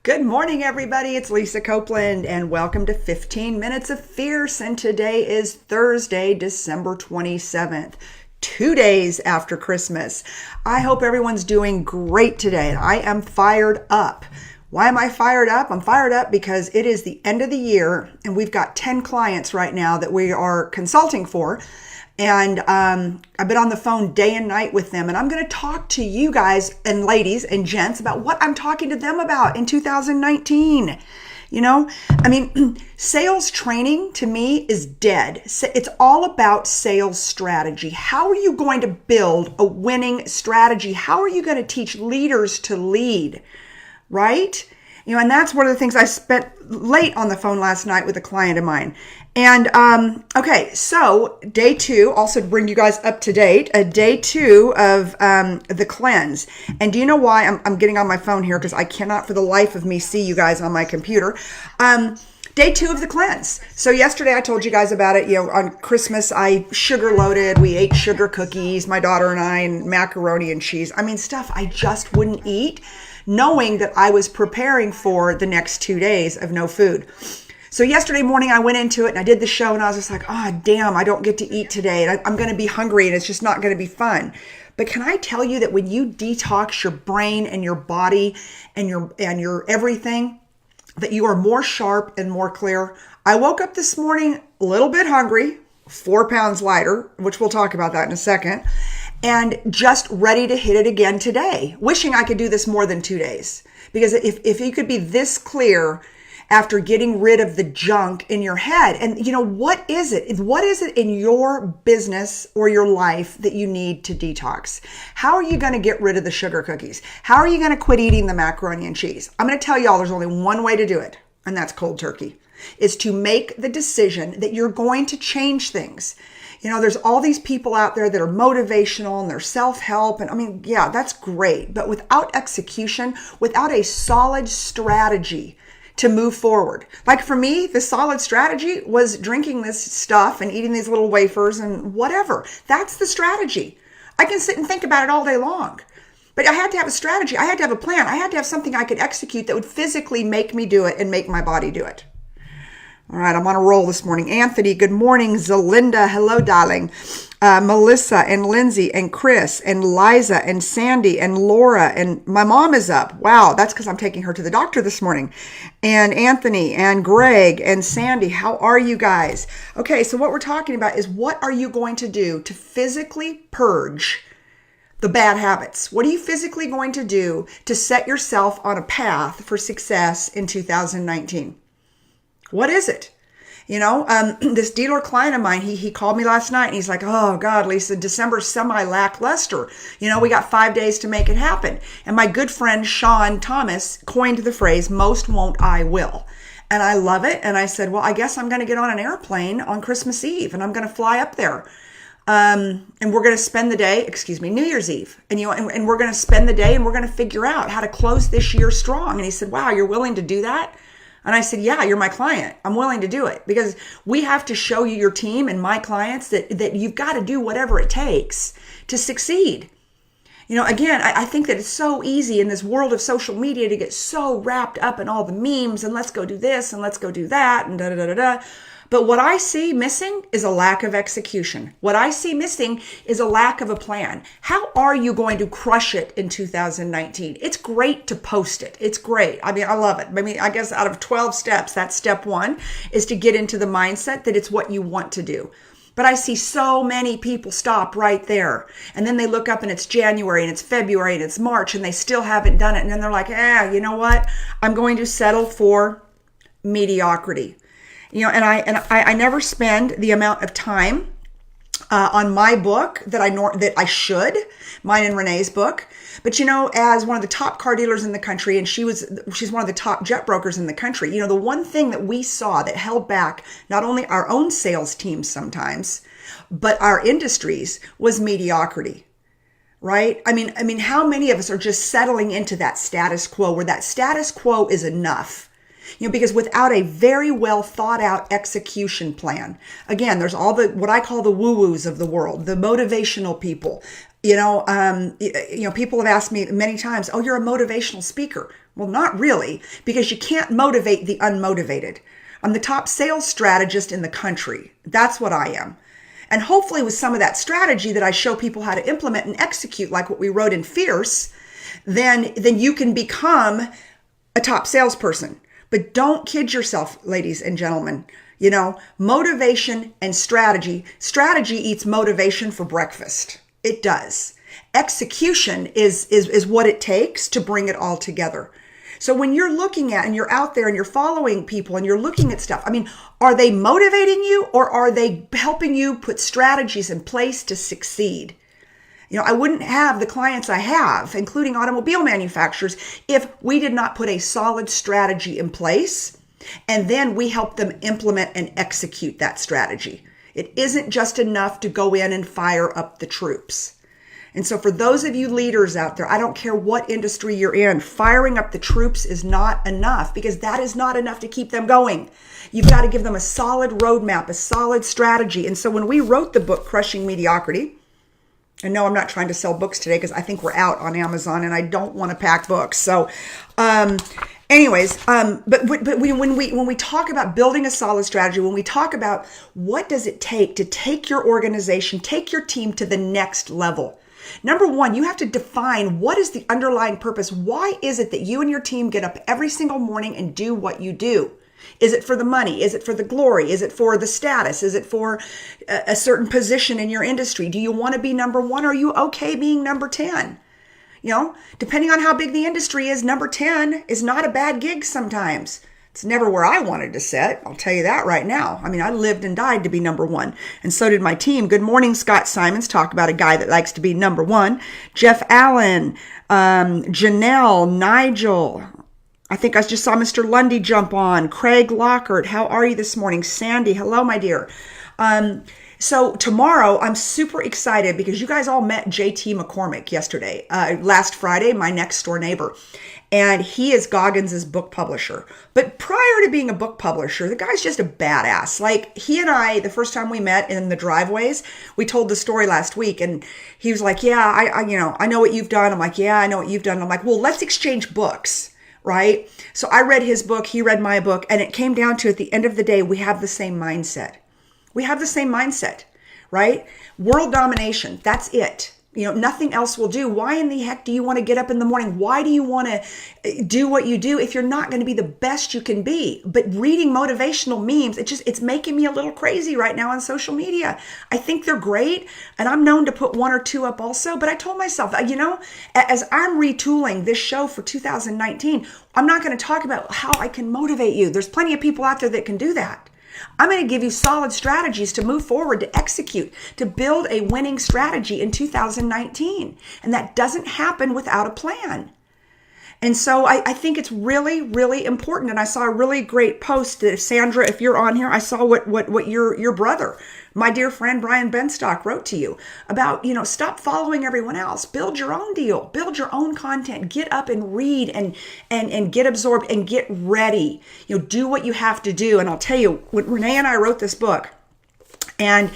Good morning, everybody. It's Lisa Copeland, and welcome to 15 Minutes of Fierce. And today is Thursday, December 27th, 2 days after Christmas. I hope everyone's doing great today. I am fired up. Why am I fired up? I'm fired up because it is the end of the year, and we've got 10 clients right now that we are consulting for. And I've been on the phone day and night with them. And I'm going to talk to you guys and ladies and gents about what I'm talking to them about in 2019. Sales training to me is dead. It's all about sales strategy. How are you going to build a winning strategy? How are you going to teach leaders to lead, right? And that's one of the things I spent late on the phone last night with a client of mine. And, so day 2, also to bring you guys up to date, day 2 of the cleanse. And do you know why I'm getting on my phone here? Because I cannot for the life of me see you guys on my computer. Day 2 of the cleanse. So yesterday I told you guys about it. On Christmas, I sugar loaded. We ate sugar cookies, my daughter and I, and macaroni and cheese. Stuff I just wouldn't eat, knowing that I was preparing for the next 2 days of no food. So yesterday morning I went into it and I did the show and I was just like, oh, damn, I don't get to eat today. And I'm going to be hungry and it's just not going to be fun. But can I tell you that when you detox your brain and your body and your everything, that you are more sharp and more clear? I woke up this morning a little bit hungry, 4 pounds lighter, which we'll talk about that in a second, and just ready to hit it again today. Wishing I could do this more than 2 days. Because if you could be this clear after getting rid of the junk in your head. And what is it? What is it in your business or your life that you need to detox? How are you going to get rid of the sugar cookies? How are you going to quit eating the macaroni and cheese? I'm going to tell y'all there's only one way to do it, and that's cold turkey. Is to make the decision that you're going to change things. There's all these people out there that are motivational and they're self-help. And that's great. But without execution, without a solid strategy to move forward. Like for me, the solid strategy was drinking this stuff and eating these little wafers and whatever. That's the strategy. I can sit and think about it all day long. But I had to have a strategy. I had to have a plan. I had to have something I could execute that would physically make me do it and make my body do it. All right, I'm on a roll this morning. Anthony, good morning. Zelinda, hello, darling. Melissa and Lindsay and Chris and Liza and Sandy and Laura and my mom is up. Wow, that's because I'm taking her to the doctor this morning. And Anthony and Greg and Sandy, how are you guys? Okay, so what we're talking about is what are you going to do to physically purge the bad habits? What are you physically going to do to set yourself on a path for success in 2019? What is it? This dealer client of mine, he called me last night and he's like, oh God, Lisa, December's semi-lackluster. We got 5 days to make it happen. And my good friend, Sean Thomas, coined the phrase, most won't, I will. And I love it. And I said, well, I guess I'm going to get on an airplane on Christmas Eve and I'm going to fly up there. And we're going to spend the day, New Year's Eve. And we're going to spend the day and we're going to figure out how to close this year strong. And he said, wow, you're willing to do that? And I said, yeah, you're my client. I'm willing to do it because we have to show you, your team and my clients, that you've got to do whatever it takes to succeed. Again, I think that it's so easy in this world of social media to get so wrapped up in all the memes and let's go do this and let's go do that and da-da-da-da-da. But what I see missing is a lack of execution. What I see missing is a lack of a plan. How are you going to crush it in 2019? It's great to post it. It's great. I love it. I guess out of 12 steps, that's step 1 is to get into the mindset that it's what you want to do. But I see so many people stop right there. And then they look up and it's January and it's February and it's March and they still haven't done it. And then they're like, you know what? I'm going to settle for mediocrity. And I never spend the amount of time on my book that I should, mine and Renee's book. But as one of the top car dealers in the country, and she's one of the top jet brokers in the country. The one thing that we saw that held back not only our own sales teams sometimes, but our industries was mediocrity. Right? How many of us are just settling into that status quo where that status quo is enough? Because without a very well thought out execution plan, again, there's all what I call the woo-woos of the world, the motivational people. People have asked me many times, oh, you're a motivational speaker. Well, not really, because you can't motivate the unmotivated. I'm the top sales strategist in the country. That's what I am. And hopefully with some of that strategy that I show people how to implement and execute, like what we wrote in Fierce, then you can become a top salesperson. But don't kid yourself, ladies and gentlemen. You know, motivation and strategy. Strategy eats motivation for breakfast. It does. Execution is what it takes to bring it all together. So when you're looking at and you're out there and you're following people and you're looking at stuff, I mean, are they motivating you or are they helping you put strategies in place to succeed? You know, I wouldn't have the clients I have, including automobile manufacturers, if we did not put a solid strategy in place and then we help them implement and execute that strategy. It isn't just enough to go in and fire up the troops. And so for those of you leaders out there, I don't care what industry you're in, firing up the troops is not enough because that is not enough to keep them going. You've got to give them a solid roadmap, a solid strategy. And so when we wrote the book, Crushing Mediocrity, and no, I'm not trying to sell books today because I think we're out on Amazon and I don't want to pack books. So anyways, but when we talk about building a solid strategy, when we talk about what does it take to take your organization, take your team to the next level, number one, you have to define what is the underlying purpose. Why is it that you and your team get up every single morning and do what you do? Is it for the money? Is it for the glory? Is it for the status? Is it for a certain position in your industry? Do you want to be number one? Or are you okay being number 10? You know, depending on how big the industry is, number 10 is not a bad gig sometimes. It's never where I wanted to sit. I'll tell you that right now. I mean, I lived and died to be number one. And so did my team. Good morning, Scott Simons. Talk about a guy that likes to be number one. Jeff Allen, Janelle, Nigel. I think I just saw Mr. Lundy jump on. Craig Lockhart, how are you this morning? Sandy, hello, my dear. So tomorrow, I'm super excited because you guys all met JT McCormick yesterday, last Friday, my next door neighbor. And he is Goggins' book publisher. But prior to being a book publisher, the guy's just a badass. Like he and I, the first time we met in the driveways, we told the story last week and he was like, yeah, I know what you've done. I'm like, yeah, I know what you've done. I'm like, well, let's exchange books. Right? So I read his book, he read my book, and it came down to at the end of the day, we have the same mindset. We have the same mindset, right? World domination, that's it. You know, nothing else will do. Why in the heck do you want to get up in the morning? Why do you want to do what you do if you're not going to be the best you can be? But reading motivational memes, it's making me a little crazy right now on social media. I think they're great. And I'm known to put one or two up also. But I told myself, you know, as I'm retooling this show for 2019, I'm not going to talk about how I can motivate you. There's plenty of people out there that can do that. I'm going to give you solid strategies to move forward, to execute, to build a winning strategy in 2019. And that doesn't happen without a plan. And so I think it's really, really important. And I saw a really great post that Sandra, if you're on here, I saw what your brother, my dear friend Brian Benstock, wrote to you about, you know, stop following everyone else, build your own deal, build your own content, get up and read and get absorbed and get ready. You know, do what you have to do. And I'll tell you, when Renee and I wrote this book, and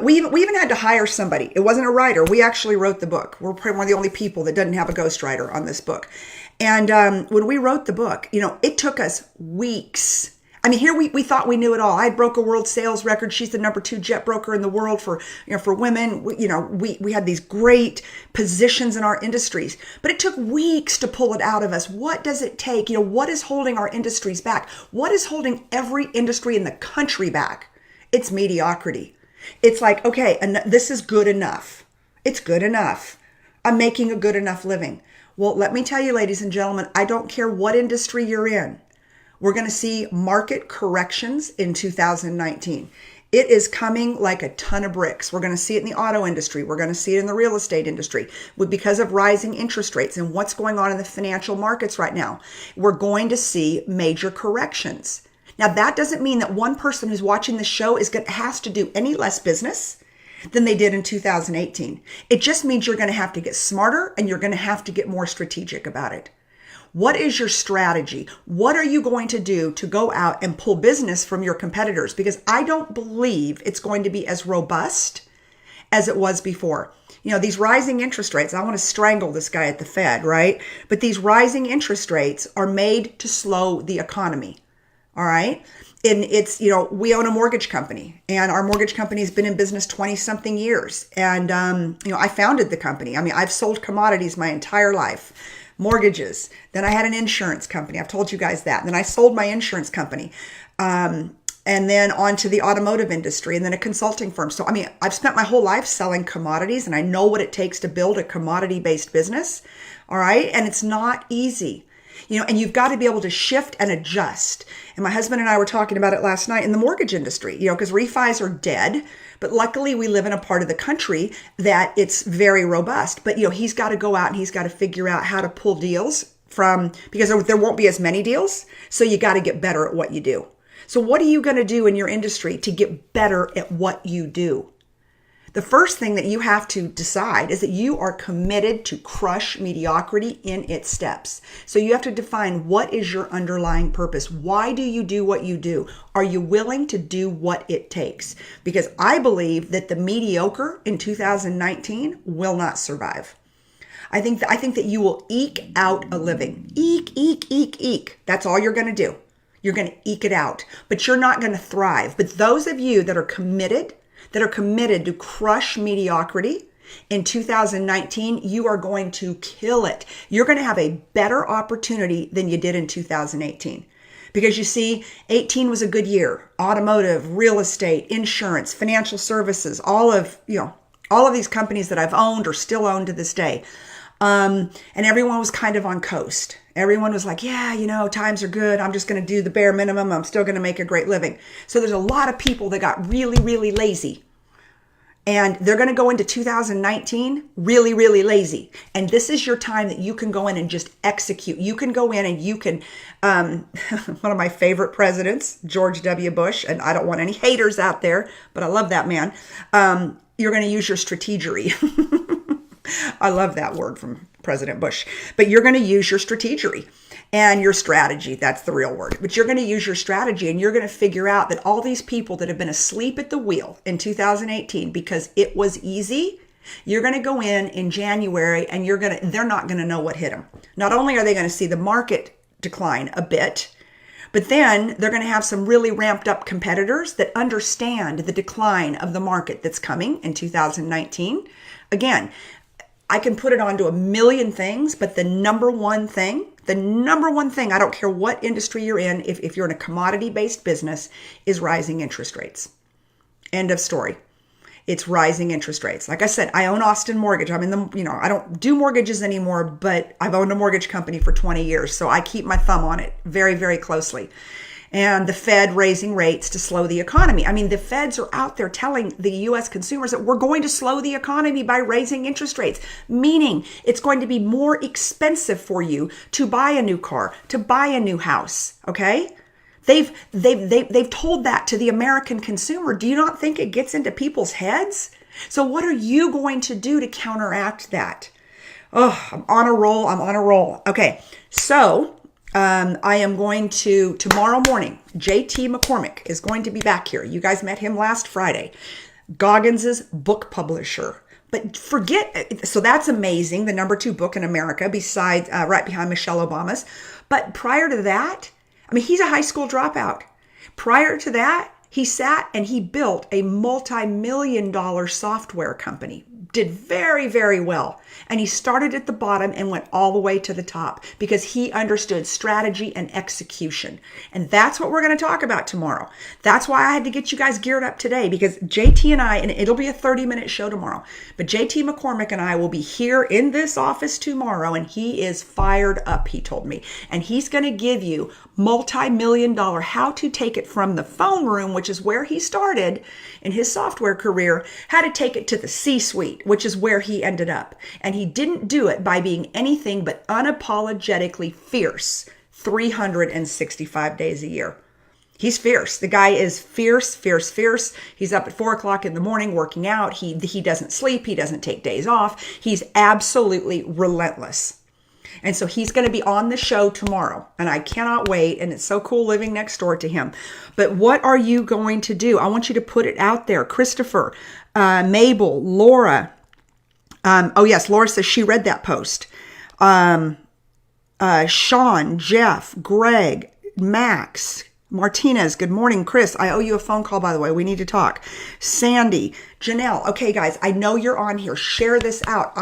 we even had to hire somebody. It wasn't a writer. We actually wrote the book. We're probably one of the only people that doesn't have a ghostwriter on this book. And when we wrote the book, you know, it took us weeks. I mean, here we thought we knew it all. I broke a world sales record. She's the number 2 jet broker in the world for women. We had these great positions in our industries, but it took weeks to pull it out of us. What does it take? You know, what is holding our industries back? What is holding every industry in the country back? It's mediocrity. It's like, okay, and this is good enough. It's good enough. I'm making a good enough living. Well, let me tell you, ladies and gentlemen, I don't care what industry you're in. We're going to see market corrections in 2019. It is coming like a ton of bricks. We're going to see it in the auto industry. We're going to see it in the real estate industry because of rising interest rates and what's going on in the financial markets right now. We're going to see major corrections. Now, that doesn't mean that one person who's watching the show has to do any less business than they did in 2018. It just means you're going to have to get smarter and you're going to have to get more strategic about it. What is your strategy? What are you going to do to go out and pull business from your competitors? Because I don't believe it's going to be as robust as it was before. these rising interest rates, I want to strangle this guy at the Fed, right? But these rising interest rates are made to slow the economy. All right. And it's, we own a mortgage company, and our mortgage company has been in business 20 something years. And, I founded the company. I mean, I've sold commodities my entire life, mortgages. Then I had an insurance company. I've told you guys that. And then I sold my insurance company. And then on to the automotive industry, and then a consulting firm. So, I mean, I've spent my whole life selling commodities, and I know what it takes to build a commodity-based business. All right. And it's not easy. And you've got to be able to shift and adjust. And my husband and I were talking about it last night in the mortgage industry, because refis are dead. But luckily we live in a part of the country that it's very robust. But, he's got to go out and he's got to figure out how to pull deals because there won't be as many deals. So you got to get better at what you do. So what are you going to do in your industry to get better at what you do? The first thing that you have to decide is that you are committed to crush mediocrity in its steps. So you have to define, what is your underlying purpose? Why do you do what you do? Are you willing to do what it takes? Because I believe that the mediocre in 2019 will not survive. I think that you will eke out a living. Eke. That's all you're going to do. You're going to eke it out, but you're not going to thrive. But those of you that are committed to crush mediocrity in 2019, you are going to kill it. You're going to have a better opportunity than you did in 2018. Because you see, 18 was a good year. Automotive, real estate, insurance, financial services, all of these companies that I've owned or still own to this day. And everyone was kind of on coast. Everyone was like, yeah, times are good. I'm just going to do the bare minimum. I'm still going to make a great living. So there's a lot of people that got really, really lazy. And they're going to go into 2019 really, really lazy. And this is your time that you can go in and just execute. You can go in and you can, one of my favorite presidents, George W. Bush, and I don't want any haters out there, but I love that man. You're going to use your strategery. I love that word from President Bush. But you're going to use your strategery and your strategy. That's the real word. But you're going to use your strategy, and you're going to figure out that all these people that have been asleep at the wheel in 2018 because it was easy, you're going to go in January, and they're not going to know what hit them. Not only are they going to see the market decline a bit, but then they're going to have some really ramped up competitors that understand the decline of the market that's coming in 2019. Again, I can put it onto a million things, but the number one thing, I don't care what industry you're in, if you're in a commodity-based business, is rising interest rates. End of story. It's rising interest rates. Like I said, I own Austin Mortgage. I'm in I don't do mortgages anymore, but I've owned a mortgage company for 20 years. So I keep my thumb on it very, very closely. And the Fed raising rates to slow the economy. I mean, the Feds are out there telling the U.S. consumers that we're going to slow the economy by raising interest rates, meaning it's going to be more expensive for you to buy a new car, to buy a new house. Okay? They've told that to the American consumer. Do you not think it gets into people's heads? So what are you going to do to counteract that? Oh, I'm on a roll. Okay. So I am going to, tomorrow morning, JT McCormick is going to be back here. You guys met him last Friday. Goggins' book publisher. But so that's amazing. The number 2 book in America, besides right behind Michelle Obama's. But prior to that, I mean, he's a high school dropout. Prior to that, he sat and he built a multi-million-dollar software company. Did very, very well. And he started at the bottom and went all the way to the top because he understood strategy and execution. And that's what we're going to talk about tomorrow. That's why I had to get you guys geared up today, because JT and I, and it'll be a 30-minute show tomorrow, but JT McCormick and I will be here in this office tomorrow, and he is fired up, he told me. And he's going to give you multi-million-dollar how to take it from the phone room, which is where he started in his software career, how to take it to the C-suite, which is where he ended up. And he didn't do it by being anything but unapologetically fierce 365 days a year. He's fierce. The guy is fierce. He's up at 4:00 in the morning working out. He doesn't sleep. He doesn't take days off. He's absolutely relentless. And so he's going to be on the show tomorrow, and I cannot wait. And it's so cool living next door to him. But what are you going to do? I want you to put it out there. Christopher, Mabel, Laura, Oh, yes, Laura says she read that post. Sean, Jeff, Greg, Max, Martinez, good morning. Chris, I owe you a phone call, by the way. We need to talk. Sandy, Janelle. Okay, guys, I know you're on here. Share this out.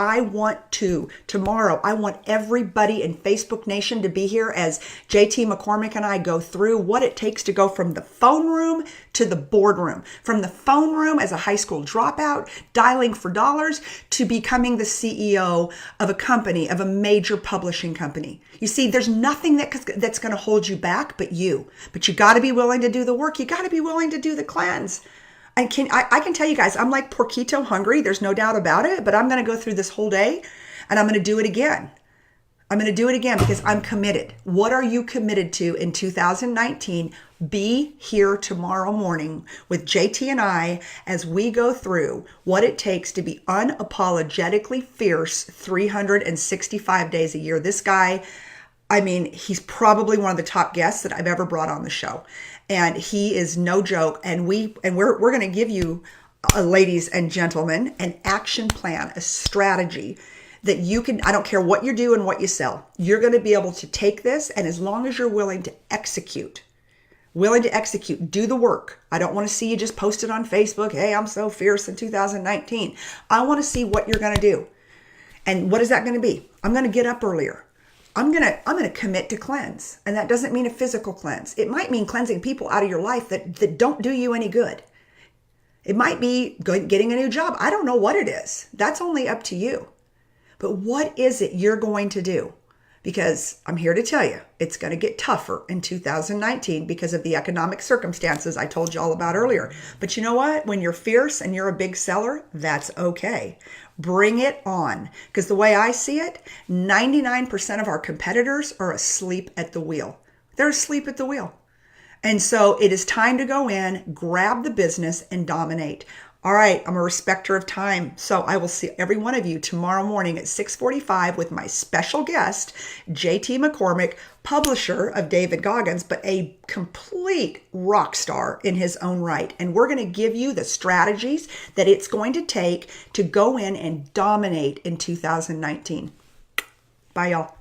Tomorrow, I want everybody in Facebook Nation to be here as JT McCormick and I go through what it takes to go from the phone room to the boardroom. From the phone room as a high school dropout, dialing for dollars, to becoming the CEO of a company, of a major publishing company. You see, there's nothing that's going to hold you back but you. But you got to be willing to do the work. You got to be willing to do the cleanse. And I can tell you guys, I'm like Porquito hungry. There's no doubt about it. But I'm going to go through this whole day and I'm going to do it again. I'm going to do it again because I'm committed. What are you committed to in 2019? Be here tomorrow morning with JT and I as we go through what it takes to be unapologetically fierce 365 days a year. This guy, I mean, he's probably one of the top guests that I've ever brought on the show. And he is no joke. And we're going to give you, ladies and gentlemen, an action plan, a strategy that you can, I don't care what you do and what you sell, you're going to be able to take this. And as long as you're willing to execute, do the work. I don't want to see you just post it on Facebook. Hey, I'm so fierce in 2019. I want to see what you're going to do. And what is that going to be? I'm going to get up earlier. I'm going to commit to cleanse. And that doesn't mean a physical cleanse. It might mean cleansing people out of your life that don't do you any good. It might be getting a new job. I don't know what it is. That's only up to you. But what is it you're going to do? Because I'm here to tell you, it's going to get tougher in 2019 because of the economic circumstances I told you all about earlier. But you know what? When you're fierce and you're a big seller, that's okay. Bring it on. Because the way I see it, 99% of our competitors are asleep at the wheel. They're asleep at the wheel. And so it is time to go in, grab the business, and dominate. All right, I'm a respecter of time, so I will see every one of you tomorrow morning at 6:45 with my special guest, JT McCormick, publisher of David Goggins, but a complete rock star in his own right. And we're going to give you the strategies that it's going to take to go in and dominate in 2019. Bye, y'all.